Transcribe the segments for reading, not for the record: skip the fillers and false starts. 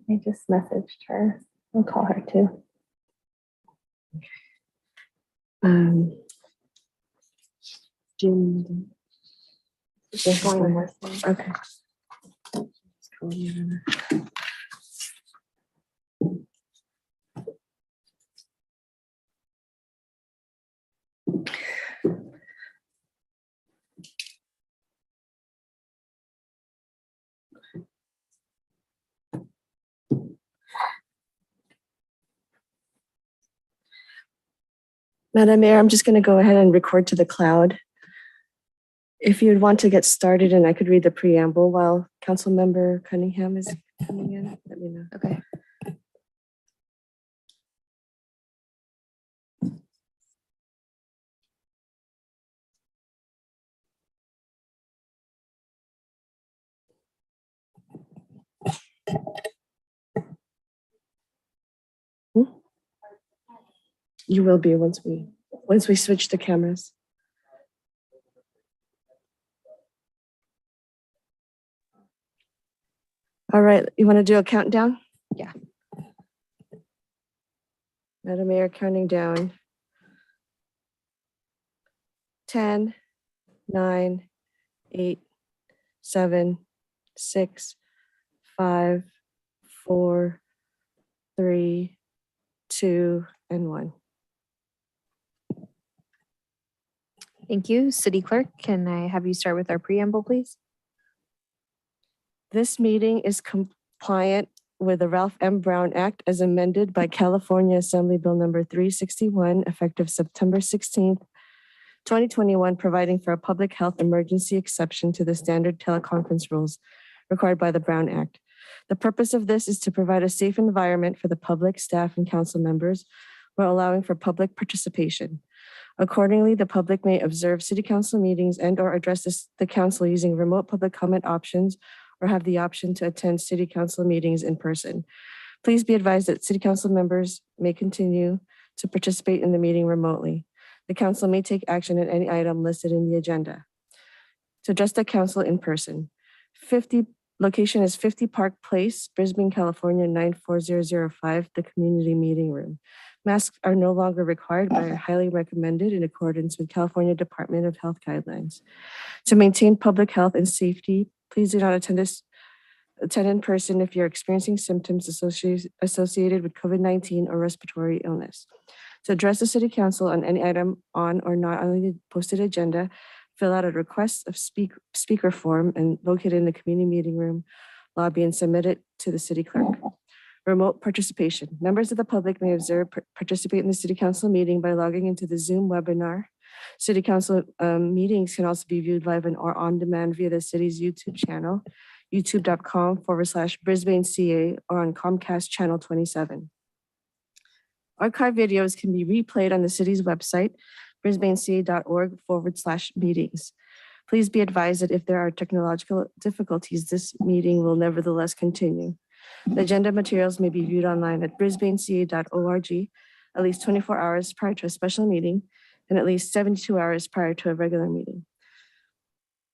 I just messaged her. I'll call her too. June. Just going to listen. Okay. Madam Mayor, I'm just going to go ahead and record to the cloud. If you'd want to get started and I could read the preamble while Councilmember Cunningham is coming in, let me know. Okay. You will be once we switch the cameras. All right, you want to do a countdown? Yeah. Madam Mayor, counting down. 10, 9, 8, 7, 6, 5, 4, 3, 2, and 1. Thank you. City Clerk, can I have you start with our preamble, please? This meeting is compliant with the Ralph M. Brown Act as amended by California Assembly Bill number 361, effective September 16th, 2021, providing for a public health emergency exception to the standard teleconference rules required by the Brown Act. The purpose of this is to provide a safe environment for the public, staff, and council members while allowing for public participation. Accordingly, the public may observe city council meetings and/or address the council using remote public comment options or have the option to attend city council meetings in person. Please be advised that city council members may continue to participate in the meeting remotely. The council may take action on any item listed in the agenda. To address the council in person, location is 50 Park Place, Brisbane, California, 94005, the community meeting room. Masks are no longer required but are highly recommended in accordance with California Department of Health guidelines. To maintain public health and safety, please do not attend in person if you're experiencing symptoms associated with COVID-19 or respiratory illness. To address the City Council on any item on or not on the posted agenda, fill out a request of speaker form and located in the community meeting room lobby and submit it to the City Clerk. Remote participation. Members of the public may participate in the City Council meeting by logging into the Zoom webinar. City Council meetings can also be viewed live and or on demand via the city's YouTube channel, youtube.com/Brisbane CA, or on Comcast Channel 27. Archive videos can be replayed on the city's website, brisbaneca.org/meetings. Please be advised that if there are technological difficulties, this meeting will nevertheless continue. The agenda materials may be viewed online at brisbaneca.org at least 24 hours prior to a special meeting and at least 72 hours prior to a regular meeting.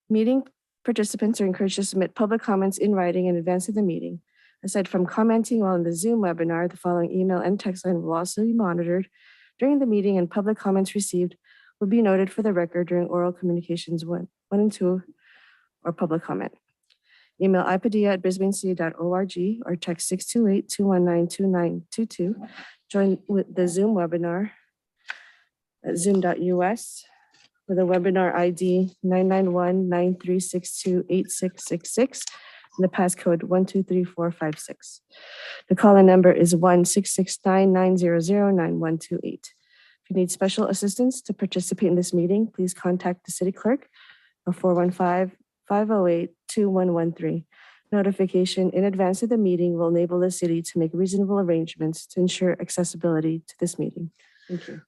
Meeting participants are encouraged to submit public comments in writing in advance of the meeting. Aside from commenting while in the Zoom webinar, the following email and text line will also be monitored during the meeting, and public comments received will be noted for the record during oral communications 1 and 2 or public comment. Email ipadilla@brisbaneca.org or text 628-219-2922. Join with the Zoom webinar at zoom.us with a webinar ID 991-9362-8666 and the passcode 123456. The call-in number is 1-669-900-9128. If you need special assistance to participate in this meeting, please contact the City Clerk at 415-508-2113. Notification in advance of the meeting will enable the city to make reasonable arrangements to ensure accessibility to this meeting. Thank you.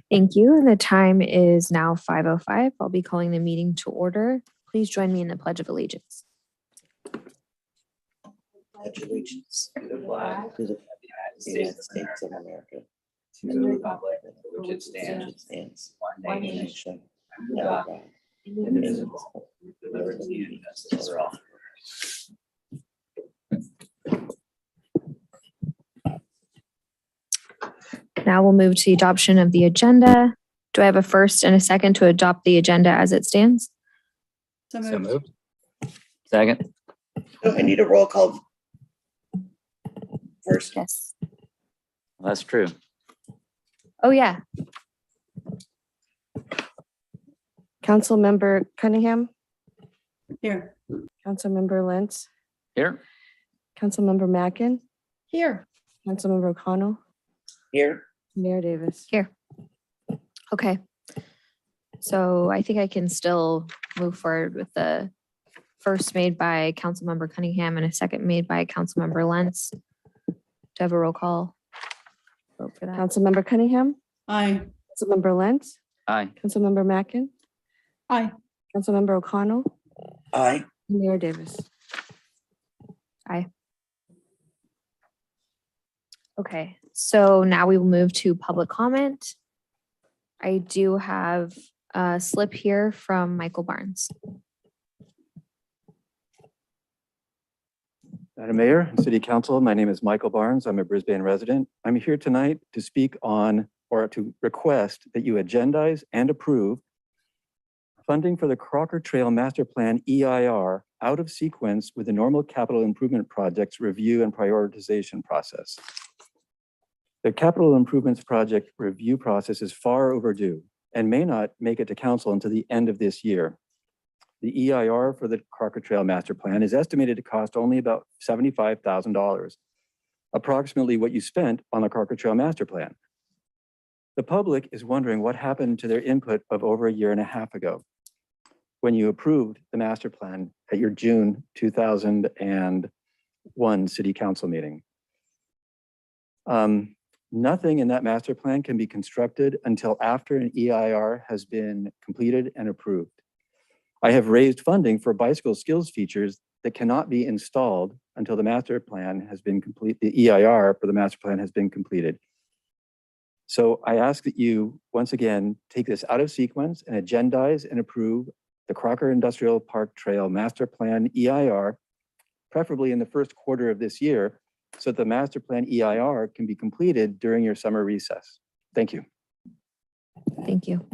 Thank you. And the time is now 5:05. I'll be calling the meeting to order. Please join me in the Pledge of Allegiance. Pledge allegiance to the flag of the United States of America, to the republic for which it stands, one nation, under God, indivisible, with Now we'll move to the adoption of the agenda. Do I have a first and a second to adopt the agenda as it stands? So So moved. moved. Second. Do I need a roll call first? Yes. That's true. Oh, yeah. Councilmember Cunningham, Here. Councilmember Lentz, Here. Councilmember Mackin, Here. Councilmember O'Connell, Here, Mayor Davis. Here. Okay. So I think I can still move forward with the first made by Councilmember Cunningham and a second made by Councilmember Lentz. Do I have a roll call vote for that? Councilmember Cunningham, Aye. Councilmember Lentz, Aye. Councilmember Mackin, Aye. Councilmember O'Connell, aye. Mayor Davis. Okay, so now we will move to public comment. I do have a slip here from Michael Barnes. Madam Mayor and City Council, my name is Michael Barnes. I'm a Brisbane resident. I'm here tonight to speak on or to request that you agendize and approve funding for the Crocker Trail Master Plan EIR out of sequence with the normal capital improvement projects review and prioritization process. The capital improvements project review process is far overdue and may not make it to council until the end of this year. The EIR for the Crocker Trail Master Plan is estimated to cost only about $75,000, approximately what you spent on the Crocker Trail Master Plan. The public is wondering what happened to their input of over a year and a half ago when you approved the master plan at your June 2001 City Council meeting. Nothing in that master plan can be constructed until after an EIR has been completed and approved. I have raised funding for bicycle skills features that cannot be installed until the master plan has been complete. The EIR for the master plan has been completed. So I ask that you, once again, take this out of sequence and agendize and approve the Crocker Industrial Park Trail Master Plan EIR, preferably in the first quarter of this year, so that the master plan EIR can be completed during your summer recess. Thank you. Thank you.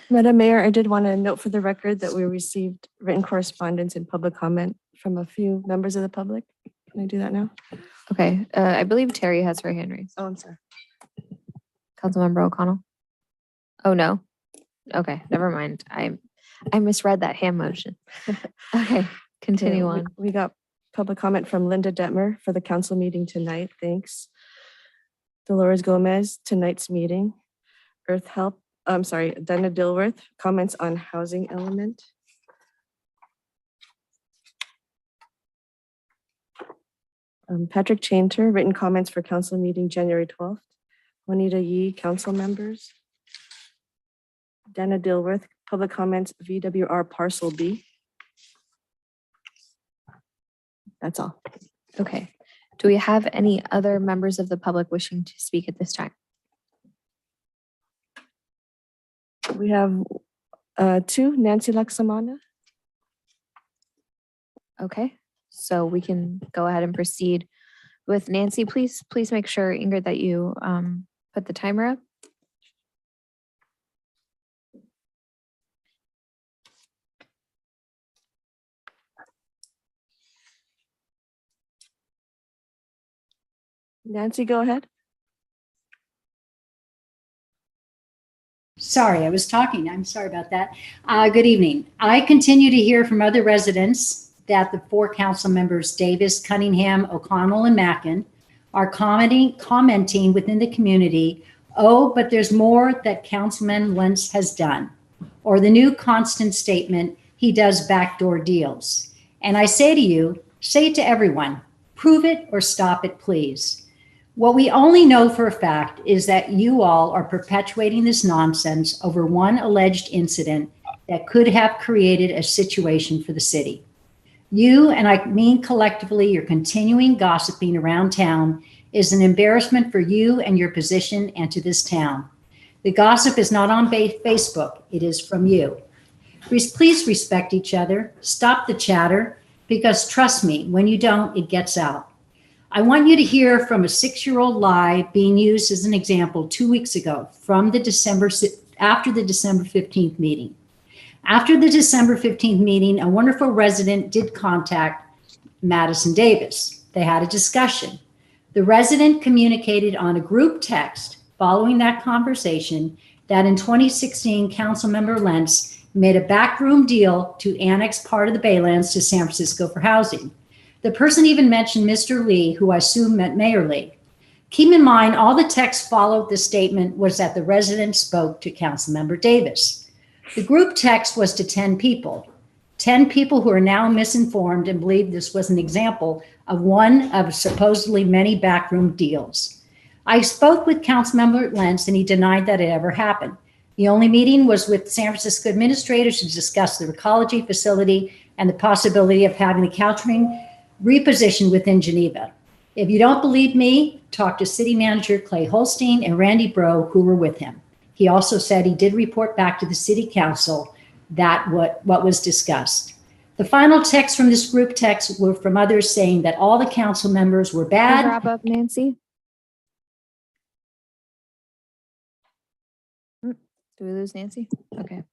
Madam Mayor, I did want to note for the record that we received written correspondence and public comment from a few members of the public. Can I do that now? Okay, I believe Terry has her hand raised. Oh, I'm sorry. Councilmember O'Connell? Oh, no. Okay, never mind. I misread that hand motion. Okay, continue Okay, on. We got public comment from Linda Detmer for the council meeting tonight. Thanks. Dolores Gomez, tonight's meeting. Dana Dilworth, comments on housing element. Patrick Chainter, written comments for council meeting January 12th. Juanita Yee, council members. Dana Dilworth, public comments, VWR parcel B. That's all. Okay. Do we have any other members of the public wishing to speak at this time? We have two, Nancy Laksamana. Okay, so we can go ahead and proceed with Nancy. Please make sure, Ingrid, that you put the timer up. Nancy, go ahead. Sorry, I was talking. I'm sorry about that. Good evening. I continue to hear from other residents that the four council members, Davis, Cunningham, O'Connell, and Mackin, are commenting within the community, oh, but there's more that Councilman Lentz has done, or the new constant statement, he does backdoor deals. And I say to you, say it to everyone, prove it or stop it, please. What we only know for a fact is that you all are perpetuating this nonsense over one alleged incident that could have created a situation for the city. You, and I mean collectively, your continuing gossiping around town is an embarrassment for you and your position and to this town. The gossip is not on Facebook, it is from you. Please respect each other. Stop the chatter, because trust me, when you don't, it gets out. I want you to hear from a 6-year-old lie being used as an example 2 weeks ago from after the December 15th meeting. After the December 15th meeting, a wonderful resident did contact Madison Davis. They had a discussion. The resident communicated on a group text following that conversation that in 2016, Councilmember Lentz made a backroom deal to annex part of the Baylands to San Francisco for housing. The person even mentioned Mr. Lee, who I assume meant Mayor Lee. Keep in mind, all the text followed the statement was that the resident spoke to Councilmember Davis. The group text was to 10 people. 10 people who are now misinformed and believe this was an example of one of supposedly many backroom deals. I spoke with Councilmember Lentz and he denied that it ever happened. The only meeting was with San Francisco administrators to discuss the ecology facility and the possibility of having the Caltrain repositioned within Geneva. If you don't believe me, talk to City Manager Clay Holstein and Randy Bro, who were with him. He also said he did report back to the City Council that what was discussed. The final text from this group text were from others saying that all the council members were Please bad. wrap up, Nancy. Do we lose Nancy? Okay.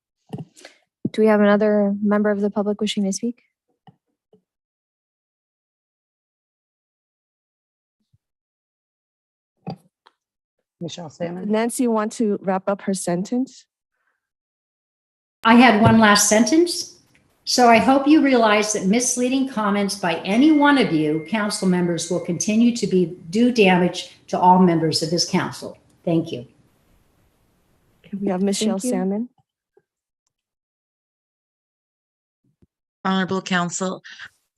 Do we have another member of the public wishing to speak? Michelle Salmon. Nancy want to wrap up her sentence? I had one last sentence. So I hope you realize that misleading comments by any one of you council members will continue to do damage to all members of this council. Thank you. We have Michelle Thank you. Salmon. Honorable Council,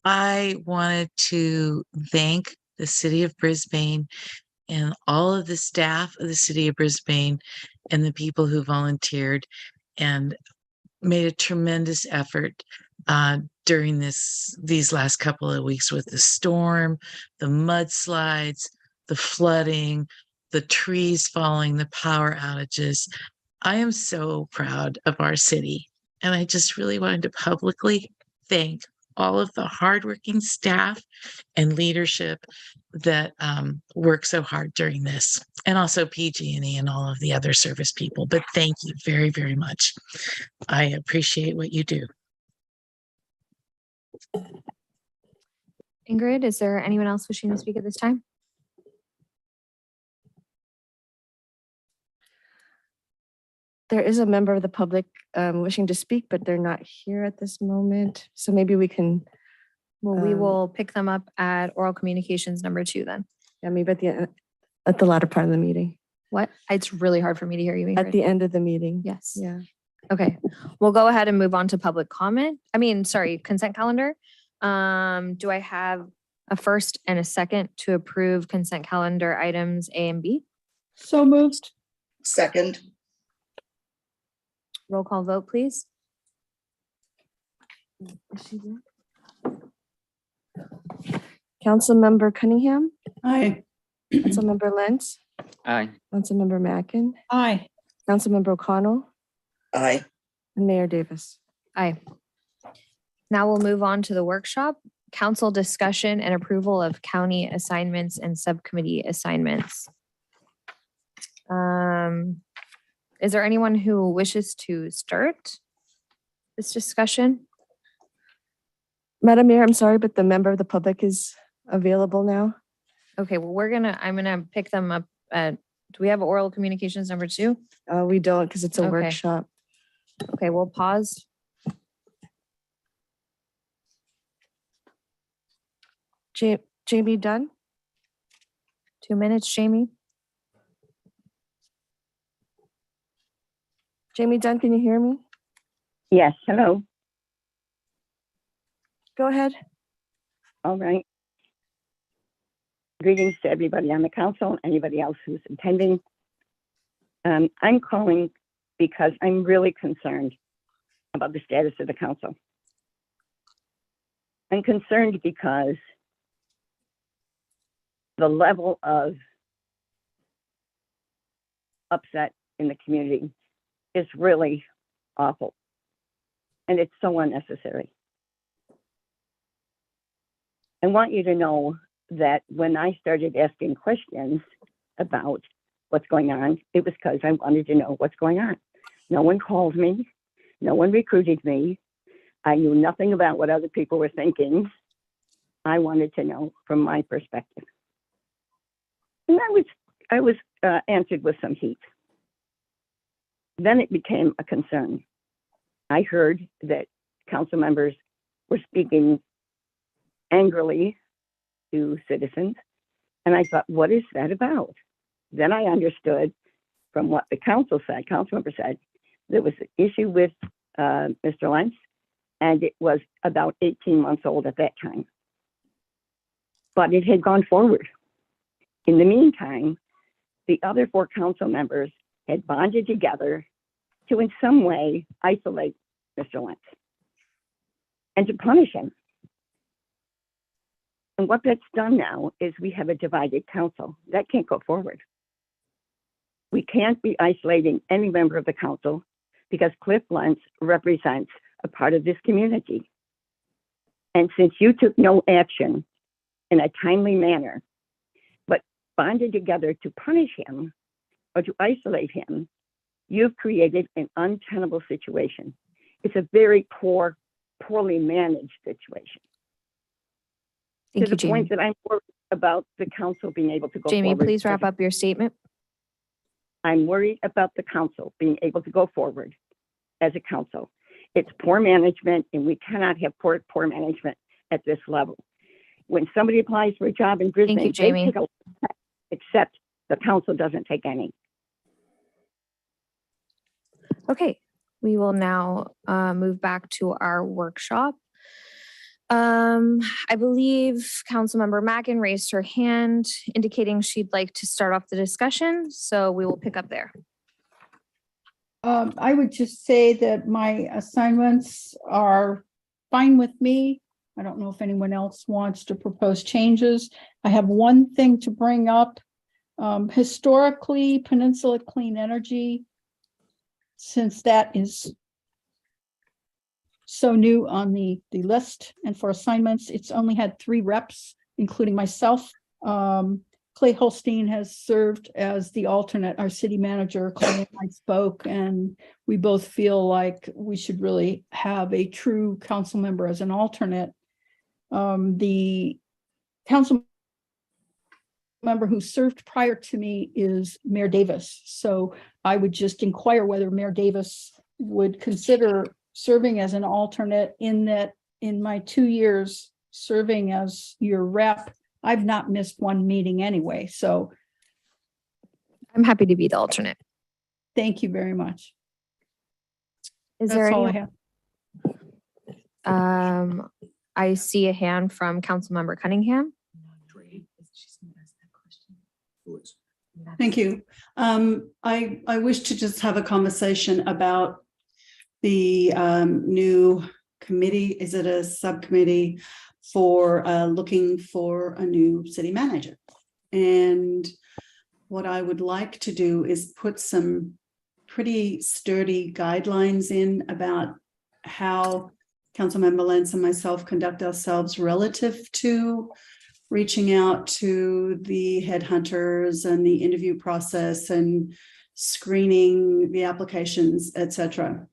I wanted to thank the City of Brisbane and all of the staff of the City of Brisbane and the people who volunteered and made a tremendous effort during these last couple of weeks with the storm, the mudslides, the flooding, the trees falling, the power outages. I am so proud of our city, and I just really wanted to publicly thank all of the hardworking staff and leadership that work so hard during this, and also PG&E and all of the other service people. But thank you very, very much. I appreciate what you do. Ingrid, is there anyone else wishing to speak at this time? There is a member of the public wishing to speak, but they're not here at this moment. So maybe we can, Well, we will pick them up at oral communications number 2 then. yeah, maybe at the latter part of the meeting, What? It's really hard for me to hear you, at Ingrid. the end of the meeting. Yes. Yeah. Okay, we'll go ahead and move on to public comment. Consent calendar. Do I have a first and a second to approve consent calendar items A and B? So moved. Second. Roll call vote, please. Councilmember Cunningham, Aye. Councilmember Lentz, Aye. Councilmember Mackin, Aye. Councilmember O'Connell, Aye. and Mayor Davis. Aye. Now we'll move on to the workshop. Council discussion and approval of county assignments and subcommittee assignments. Is there anyone who wishes to start this discussion? Madam Mayor, I'm sorry, but the member of the public is available now. Okay, well, I'm gonna pick them up at, do we have oral communications number 2? We don't because it's a Okay. workshop. Okay, we'll pause. Jamie Dunn? 2 minutes, Jamie. Jamie Dunn, can you hear me? Yes, hello. Go ahead. All right. Greetings to everybody on the council, anybody else who's attending. I'm calling because I'm really concerned about the status of the council. I'm concerned because the level of upset in the community is really awful. and it's so unnecessary. I want you to know that when I started asking questions about what's going on, it was because I wanted to know what's going on. No one called me. No one recruited me. I knew nothing about what other people were thinking. I wanted to know from my perspective. And I was answered with some heat. Then it became a concern. I heard that council members were speaking angrily to citizens. And I thought, what is that about? Then I understood from what the council member said, there was an issue with Mr. Lentz, and it was about 18 months old at that time. But it had gone forward. In the meantime, the other 4 council members had bonded together to in some way isolate Mr. Lentz and to punish him. And what that's done now is we have a divided council. That can't go forward. We can't be isolating any member of the council because Cliff Lentz represents a part of this community. And since you took no action in a timely manner, but bonded together to punish him or to isolate him, you've created an untenable situation. It's a very poorly managed situation. Thank To you, the point Jamie. that I'm worried about the council being able to go Jamie, forward. please wrap up your statement. I'm worried about the council being able to go forward as a council. It's poor management, and we cannot have poor management at this level. When somebody applies for a job in Brisbane, you, Jamie. they take a lot of time, except the council doesn't take any. Okay, we will now move back to our workshop. I believe Councilmember Mackin raised her hand indicating she'd like to start off the discussion, so we will pick up there. I would just say that my assignments are fine with me. I don't know if anyone else wants to propose changes. I have one thing to bring up. Historically, Peninsula Clean Energy, since that is so new on the list and for assignments, it's only had 3 reps, including myself. Clay Holstein has served as the alternate. Our city manager, Clay and I spoke, and we both feel like we should really have a true council member as an alternate. The council member who served prior to me is Mayor Davis. So I would just inquire whether Mayor Davis would consider serving as an alternate, in that in my 2 years serving as your rep, I've not missed one meeting anyway. So I'm happy to be the alternate. thank you very much. Is That's there all any? I have. I see a hand from Councilmember Cunningham. Thank you. I wish to just have a conversation about the new committee. Is it a subcommittee for looking for a new city manager? And what I would like to do is put some pretty sturdy guidelines in about how Councilmember Lentz and myself conduct ourselves relative to reaching out to the headhunters and the interview process and screening the applications, etc.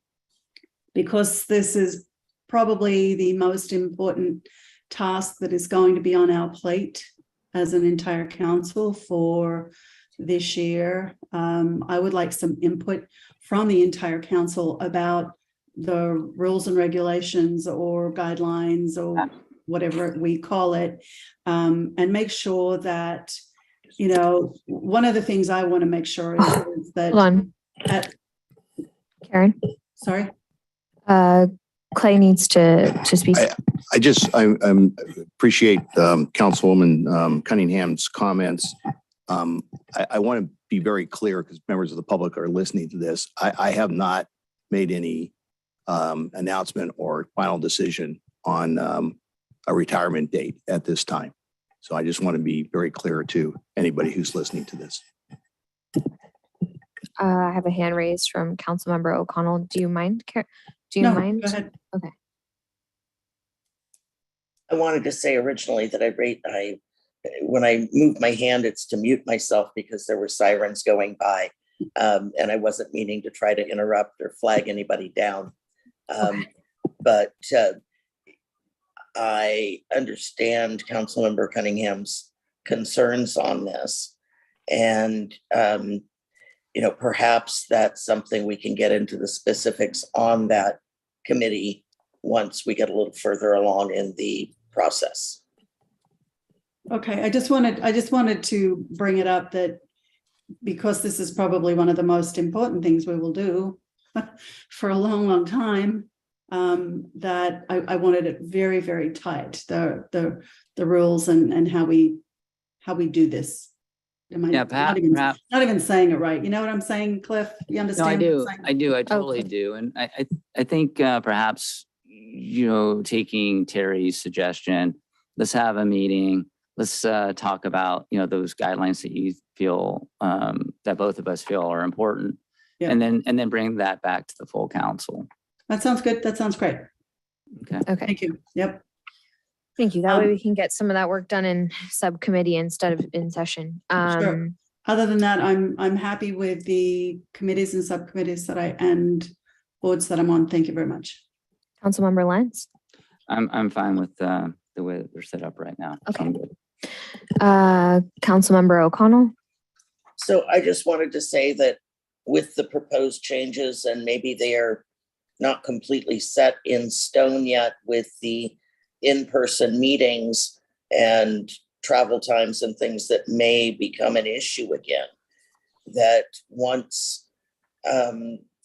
Because this is probably the most important task that is going to be on our plate as an entire council for this year. I would like some input from the entire council about the rules and regulations or guidelines or whatever we call it, and make sure that, you know, one of the things I want to make sure is that— Hold on. Karen. Sorry. Clay needs to speak. I appreciate Councilwoman Cunningham's comments. I want to be very clear because members of the public are listening to this. I have not made any announcement or final decision on a retirement date at this time. So I just want to be very clear to anybody who's listening to this. I have a hand raised from Councilmember O'Connell. Do you mind, Do you No, mind? go ahead. I wanted to say originally that when I moved my hand, it's to mute myself because there were sirens going by. And I wasn't meaning to try to interrupt or flag anybody down. But I understand Councilmember Cunningham's concerns on this. And, perhaps that's something we can get into the specifics on that committee once we get a little further along in the process. Okay, I just wanted to bring it up that because this is probably one of the most important things we will do for a long, long time, that I wanted it very, very tight, the rules and how we do this. Am I Yeah, not even saying it right? You know what I'm saying, Cliff? You No, understand? I what I'm do. saying? I do. I totally do. And I think perhaps, taking Terry's suggestion, let's have a meeting. Let's talk about, those guidelines that you feel, that both of us feel are important. Yeah. And then bring that back to the full council. That sounds good. That sounds great. Okay. Okay. Thank you. Yep. Thank you. That way we can get some of that work done in subcommittee instead of in session. Sure. Other than that, I'm happy with the committees and subcommittees and boards that I'm on. Thank you very much. Councilmember Lentz. I'm fine with the way that they're set up right now. So Okay. I'm good. Councilmember O'Connell. So I just wanted to say that with the proposed changes, and maybe they are not completely set in stone yet with the in-person meetings and travel times and things that may become an issue again, that once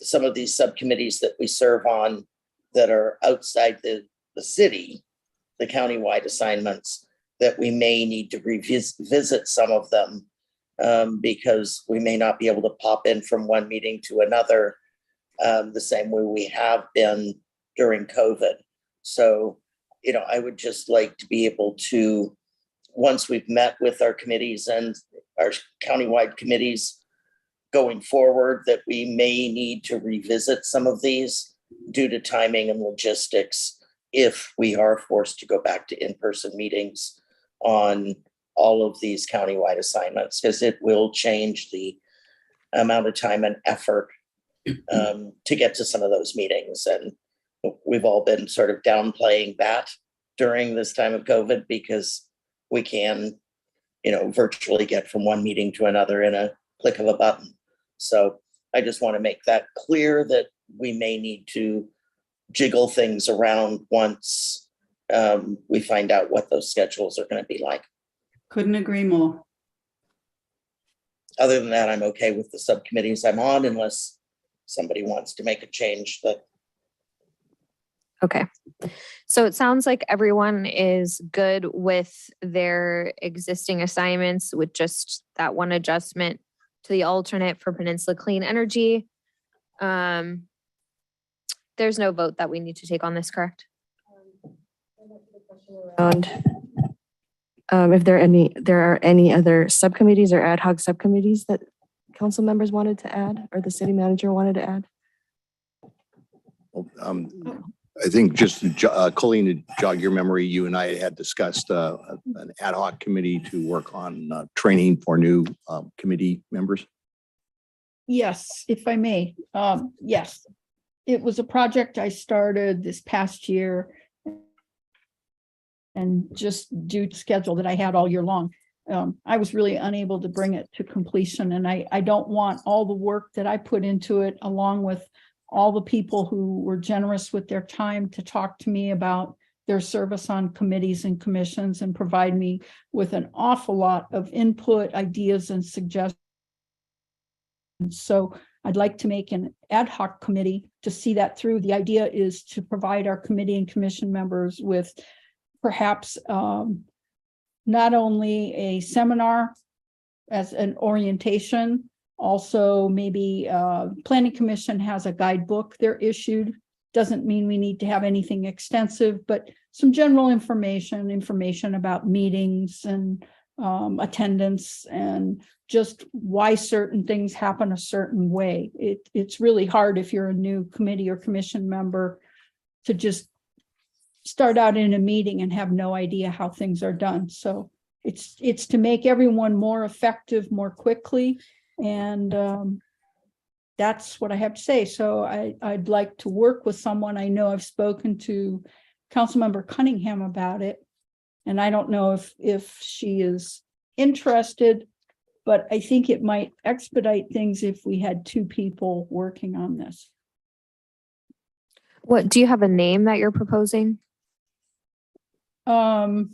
some of these subcommittees that we serve on that are outside the city, the countywide assignments, that we may need to revisit some of them because we may not be able to pop in from one meeting to another the same way we have been during COVID. So, I would just like to be able to, once we've met with our committees and our countywide committees going forward, that we may need to revisit some of these due to timing and logistics if we are forced to go back to in-person meetings on all of these countywide assignments, because it will change the amount of time and effort to get to some of those meetings. And we've all been sort of downplaying that during this time of COVID because we can, virtually get from one meeting to another in a click of a button. So I just want to make that clear that we may need to jiggle things around once we find out what those schedules are going to be like. Couldn't agree more. Other than that, I'm okay with the subcommittees I'm on unless somebody wants to make a change that. Okay. So it sounds like everyone is good with their existing assignments with just that one adjustment to the alternate for Peninsula Clean Energy. There's no vote that we need to take on this, correct? And if there are any other subcommittees or ad hoc subcommittees that council members wanted to add or the city manager wanted to add? I think just Colleen, to jog your memory, you and I had discussed an ad hoc committee to work on training for new committee members. Yes, if I may. Yes, it was a project I started this past year. And just due to schedule that I had all year long, I was really unable to bring it to completion. And I don't want all the work that I put into it, along with all the people who were generous with their time to talk to me about their service on committees and commissions and provide me with an awful lot of input, ideas, and suggestions. So I'd like to make an ad hoc committee to see that through. The idea is to provide our committee and commission members with perhaps not only a seminar as an orientation, also maybe Planning Commission has a guidebook they're issued. Doesn't mean we need to have anything extensive, but some general information about meetings and attendance and just why certain things happen a certain way. It's really hard if you're a new committee or commission member to just start out in a meeting and have no idea how things are done. So it's to make everyone more effective more quickly. And that's what I have to say. So I'd like to work with someone. I know I've spoken to Councilmember Cunningham about it. And I don't know if she is interested, but I think it might expedite things if we had two people working on this. What, do you have a name that you're proposing? No,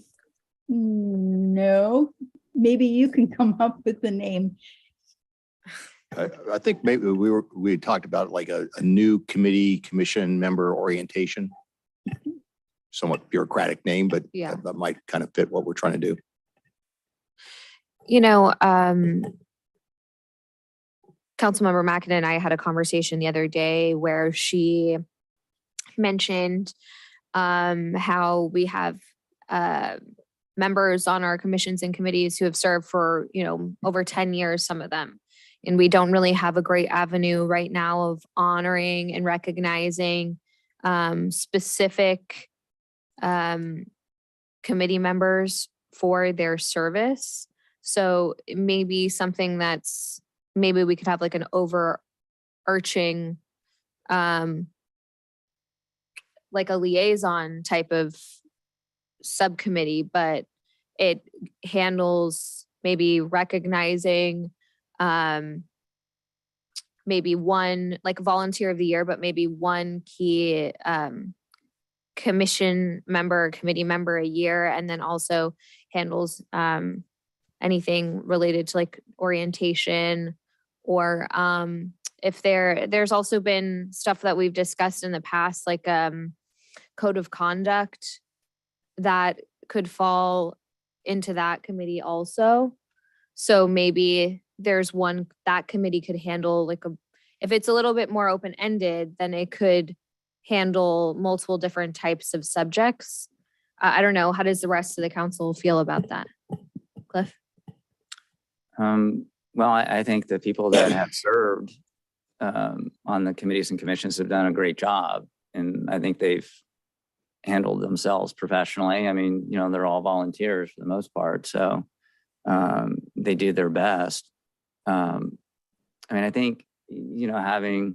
maybe you can come up with the name. I think maybe we had talked about like a new commission member orientation. Somewhat bureaucratic name, but Yeah. that might kind of fit what we're trying to do. You know, Councilmember Mackin and I had a conversation the other day where she mentioned how we have members on our commissions and committees who have served for, over 10 years, some of them. And we don't really have a great avenue right now of honoring and recognizing specific committee members for their service. So maybe something that's, maybe we could have like an overarching, like a liaison type of subcommittee, but it handles maybe recognizing maybe one, like volunteer of the year, but maybe one key commission member, committee member a year, and then also handles anything related to like orientation or if there's also been stuff that we've discussed in the past, like code of conduct that could fall into that committee also. So maybe there's one that committee could handle like if it's a little bit more open-ended, then it could handle multiple different types of subjects. I don't know. How does the rest of the council feel about that? Cliff? Well, I think the people that have served on the committees and commissions have done a great job. And I think they've handled themselves professionally. I mean, they're all volunteers for the most part. So they do their best. I mean, I think, having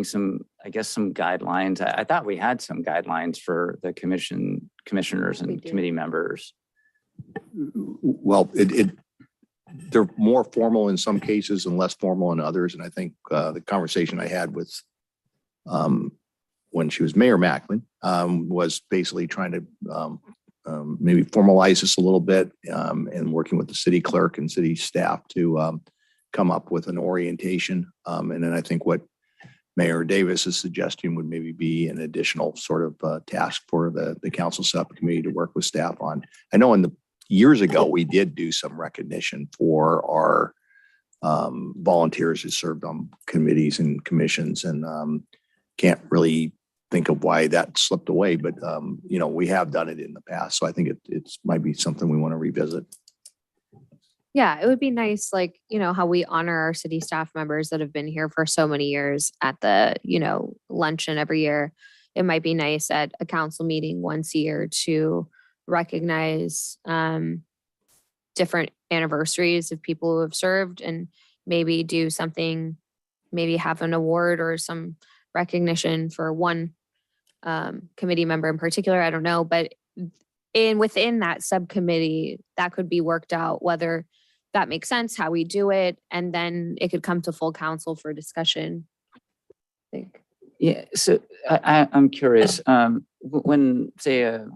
some, I guess, some guidelines. I thought we had some guidelines for the commissioners and committee members. Well, they're more formal in some cases and less formal in others. And I think the conversation I had with when she was Mayor Macklin was basically trying to maybe formalize this a little bit and working with the city clerk and city staff to come up with an orientation. And then I think what Mayor Davis's suggestion would maybe be an additional sort of task for the council subcommittee to work with staff on. I know years ago, we did do some recognition for our volunteers who served on committees and commissions, and can't really think of why that slipped away, but we have done it in the past. So I think it might be something we want to revisit. Yeah, it would be nice, like, how we honor our city staff members that have been here for so many years at the, luncheon every year. It might be nice at a council meeting once a year to recognize different anniversaries of people who have served and maybe do something, maybe have an award or some recognition for one committee member in particular. I don't know, but within that subcommittee, that could be worked out, whether that makes sense, how we do it, and then it could come to full council for discussion. I think. Yeah, so I'm curious, when, say, a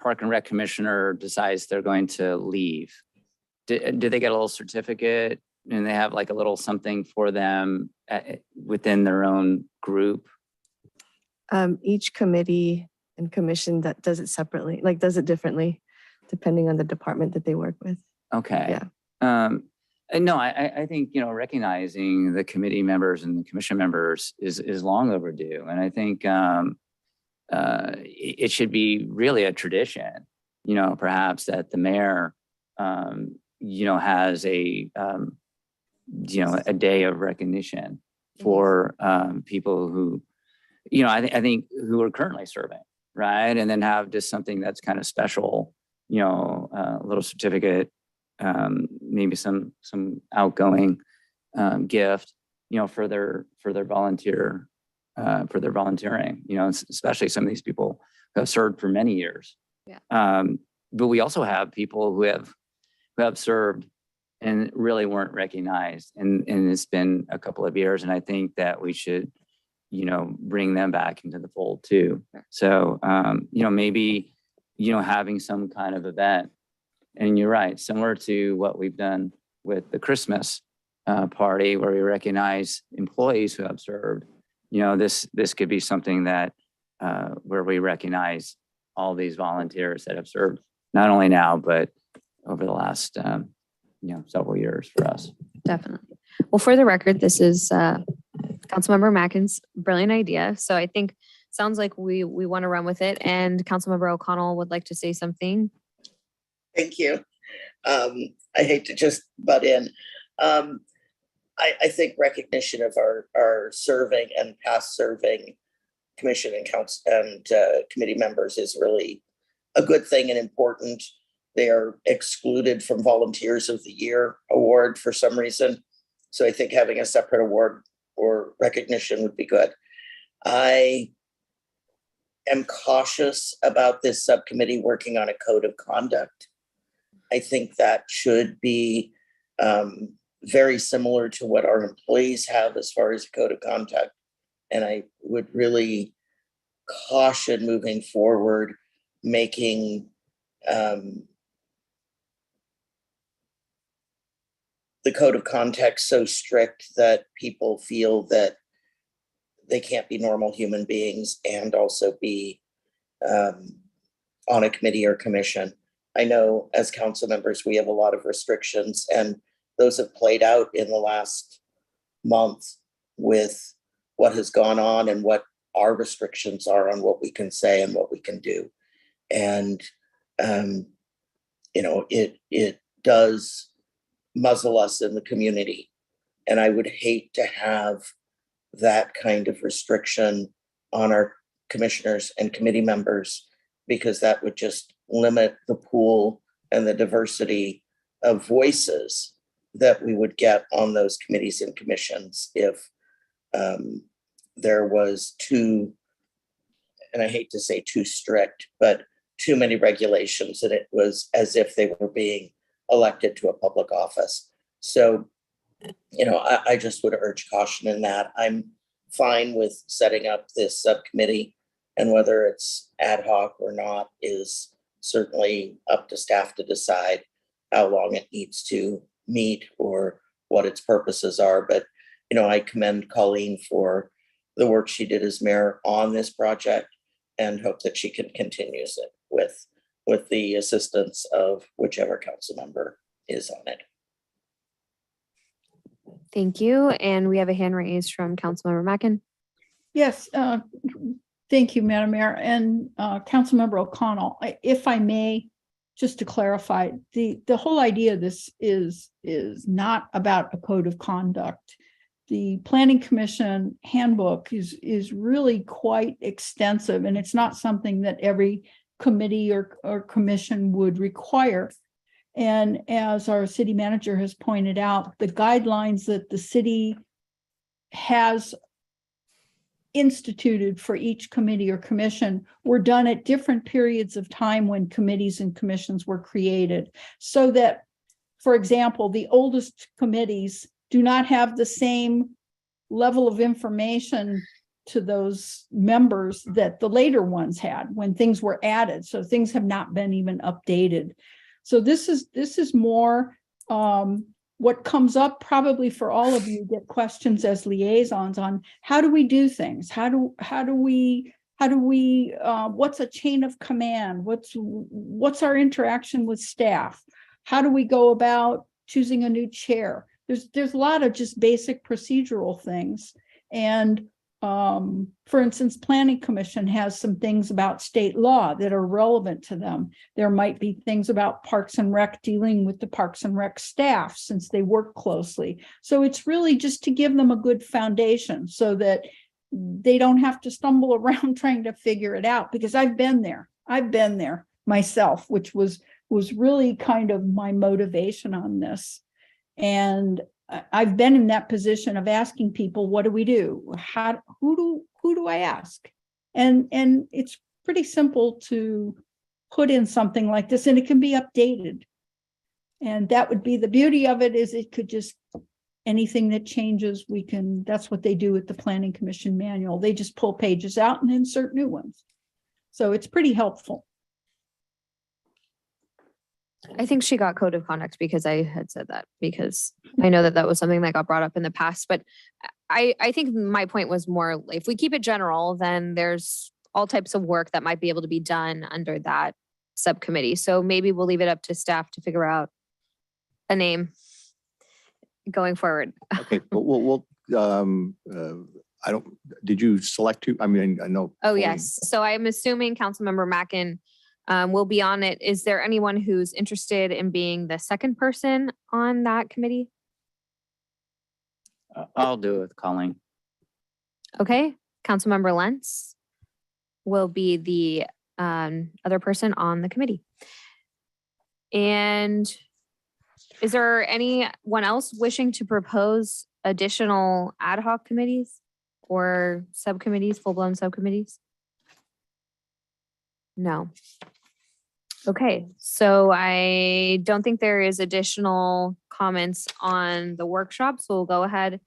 Park and Rec commissioner decides they're going to leave, do they get a little certificate and they have like a little something for them within their own group? Each committee and commission that does it separately, like does it differently, depending on the department that they work with. Okay. Yeah. And no, I think, recognizing the committee members and the commission members is long overdue. And I think it should be really a tradition perhaps that the mayor, has a day of recognition for people who, I think who are currently serving, right? And then have just something that's kind of special, a little certificate, maybe some outgoing gift, for their volunteering, especially some of these people who have served for many years. Yeah. But we also have people who have served and really weren't recognized. And it's been a couple of years. And I think that we should, bring them back into the fold too. So, maybe, having some kind of event. And you're right, similar to what we've done with the Christmas party where we recognize employees who have served. This could be something that where we recognize all these volunteers that have served, not only now, but over the last several years for us. Definitely. Well, for the record, this is Councilmember Mackin's brilliant idea. So I think sounds like we want to run with it. And Councilmember O'Connell would like to say something. Thank you. I hate to just butt in. I think recognition of our serving and past serving commission and council and committee members is really a good thing and important. They are excluded from Volunteers of the Year award for some reason. So I think having a separate award or recognition would be good. I am cautious about this subcommittee working on a code of conduct. I think that should be very similar to what our employees have as far as a code of conduct. And I would really caution moving forward, making the code of conduct so strict that people feel that they can't be normal human beings and also be on a committee or commission. I know as council members, we have a lot of restrictions, and those have played out in the last month with what has gone on and what our restrictions are on what we can say and what we can do. And, it does muzzle us in the community. And I would hate to have that kind of restriction on our commissioners and committee members, because that would just limit the pool and the diversity of voices that we would get on those committees and commissions if there was too, and I hate to say too strict, but too many regulations, and it was as if they were being elected to a public office. So, I just would urge caution in that. I'm fine with setting up this subcommittee, and whether it's ad hoc or not is certainly up to staff to decide how long it needs to meet or what its purposes are. But, I commend Colleen for the work she did as mayor on this project and hope that she can continue it with the assistance of whichever council member is on it. Thank you. And we have a hand raised from Councilmember Mackin. Yes, thank you, Madam Mayor, and Councilmember O'Connell. If I may, just to clarify, the whole idea of this is not about a code of conduct. The Planning Commission handbook is really quite extensive, and it's not something that every committee or commission would require. And as our city manager has pointed out, the guidelines that the city has instituted for each committee or commission were done at different periods of time when committees and commissions were created. So that, for example, the oldest committees do not have the same level of information to those members that the later ones had when things were added. So things have not been even updated. So this is more what comes up probably for all of you get questions as liaisons on how do we do things? How do we what's a chain of command? What's our interaction with staff? How do we go about choosing a new chair? There's a lot of just basic procedural things. And for instance, Planning Commission has some things about state law that are relevant to them. There might be things about Parks and Rec dealing with the Parks and Rec staff since they work closely. So it's really just to give them a good foundation so that they don't have to stumble around trying to figure it out, because I've been there myself, which was really kind of my motivation on this. And I've been in that position of asking people, what do we do? Who do I ask? And it's pretty simple to put in something like this, and it can be updated. And that would be the beauty of it, is it could just, anything that changes, that's what they do with the Planning Commission manual. They just pull pages out and insert new ones. So it's pretty helpful. I think she got code of conduct because I had said that, because I know that was something that got brought up in the past. But I think my point was more, if we keep it general, then there's all types of work that might be able to be done under that subcommittee. So maybe we'll leave it up to staff to figure out a name going forward. Okay, but we'll, did you select two? I mean, I know. Oh, yes. So I'm assuming Councilmember Mackin will be on it. Is there anyone who's interested in being the second person on that committee? I'll do it with Colleen. Okay, Councilmember Lentz will be the other person on the committee. And is there anyone else wishing to propose additional ad hoc committees or subcommittees, full-blown subcommittees? No. Okay, so I don't think there is additional comments on the workshop, so we'll go ahead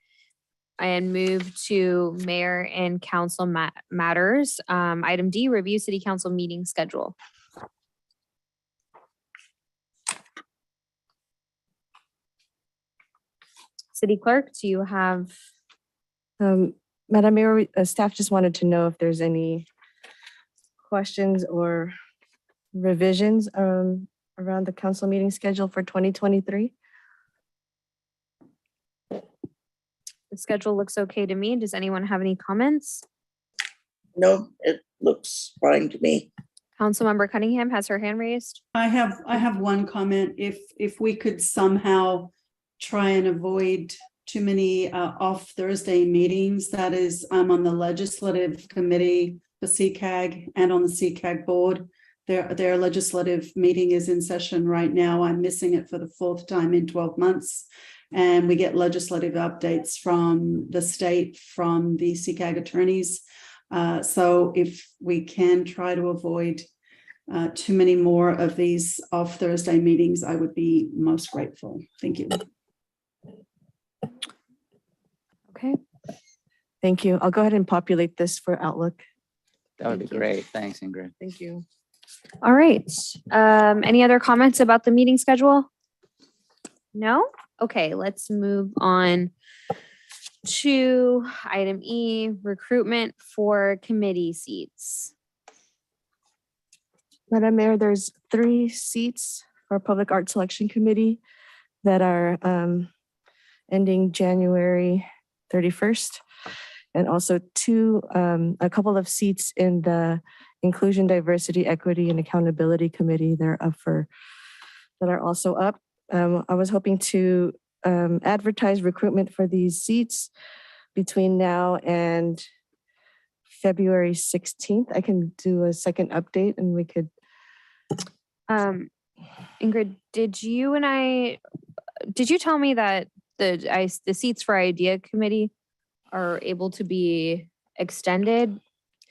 and move to mayor and council matters. Item D, review city council meeting schedule. City clerk, do you have? Madam Mayor, staff just wanted to know if there's any questions or revisions around the council meeting schedule for 2023. The schedule looks okay to me. Does anyone have any comments? No, it looks fine to me. Councilmember Cunningham has her hand raised. I have one comment. If we could somehow try and avoid too many off Thursday meetings. That is, I'm on the legislative committee for CCAG and on the CCAG board. Their legislative meeting is in session right now. I'm missing it for the 4th time in 12 months. And we get legislative updates from the state, from the CCAG attorneys. So if we can try to avoid too many more of these off Thursday meetings, I would be most grateful. Thank you. Okay. Thank you. I'll go ahead and populate this for Outlook. That would be Thank you. great. Thanks, Ingrid. Thank you. All right. Any other comments about the meeting schedule? No? Okay, let's move on to item E, recruitment for committee seats. Madam Mayor, there's 3 seats for Public Art Selection Committee that are ending January 31st, and also a couple of seats in the Inclusion, Diversity, Equity, and Accountability Committee. That are also up. I was hoping to advertise recruitment for these seats between now and February 16th. I can do a second update and we could. Ingrid, did you tell me that the seats for Idea Committee are able to be extended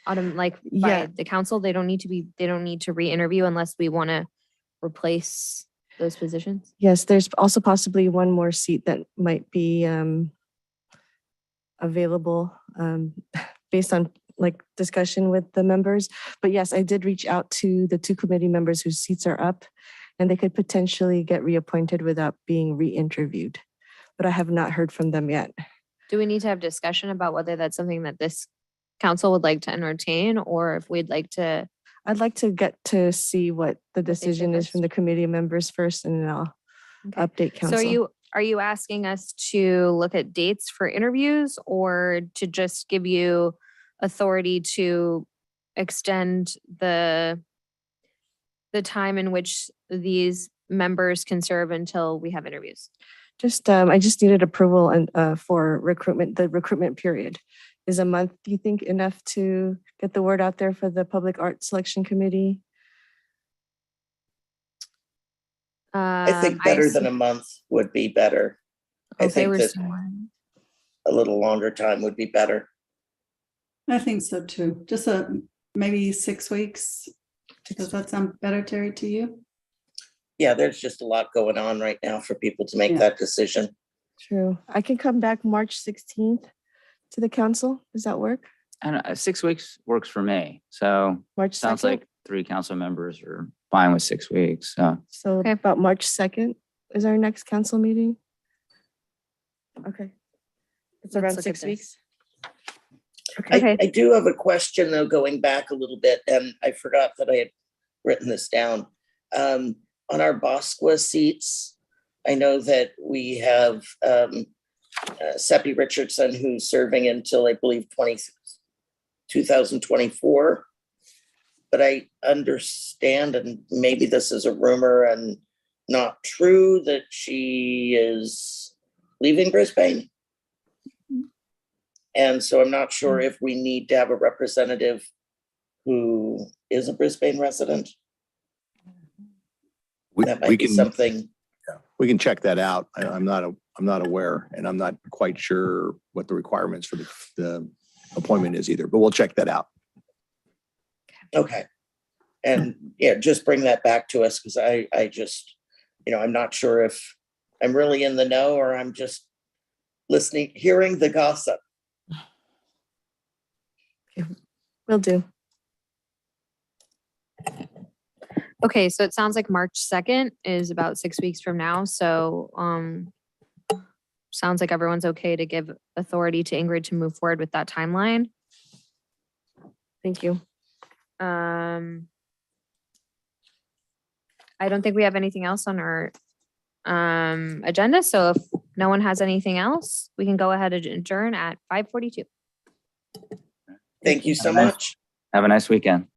by the council? They don't need to re-interview unless we want to replace those positions? Yes, there's also possibly one more seat that might be available based on discussion with the members. But yes, I did reach out to the 2 committee members whose seats are up, and they could potentially get reappointed without being re-interviewed. But I have not heard from them yet. Do we need to have discussion about whether that's something that this council would like to entertain, or if we'd like to? I'd like to get to see what the decision is from the committee members first, and then I'll update council. So are you asking us to look at dates for interviews or to just give you authority to extend the time in which these members can serve until we have interviews? Just, I just needed approval and, for recruitment, the recruitment period. Is a month, do you think, enough to get the word out there for the Public Art Selection Committee? I think better than a month would be better. I think that a little longer time would be better. I think so too. Just maybe 6 weeks. Does that sound better, Terry, to you? Yeah, there's just a lot going on right now for people to make Yeah. that decision. True. I can come back March 16th to the council. Does that work? I don't know, 6 weeks works for me. So March 2nd? sounds like 3 council members are fine with 6 weeks. So So Okay. about March 2nd is our next council meeting? Okay. It's Let's around look 6 at this. weeks? Okay. I do have a question though, going back a little bit, and I forgot that I had written this down. On our Bosqua seats, I know that we have Seppi Richardson, who's serving until I believe 2024. But I understand, and maybe this is a rumor and not true, that she is leaving Brisbane. And so I'm not sure if we need to have a representative who is a Brisbane resident. That We might be can, something. we can check that out. I'm not aware, and I'm not quite sure what the requirements for the appointment is either, but we'll check that out. Okay. And yeah, just bring that back to us, because I just, I'm not sure if I'm really in the know or I'm just listening, hearing the gossip. Will do. Okay, so it sounds like March 2nd is about 6 weeks from now. So sounds like everyone's okay to give authority to Ingrid to move forward with that timeline. Thank you. I don't think we have anything else on our agenda. So if no one has anything else, we can go ahead and adjourn at 5:42. Thank you so much. have a nice weekend.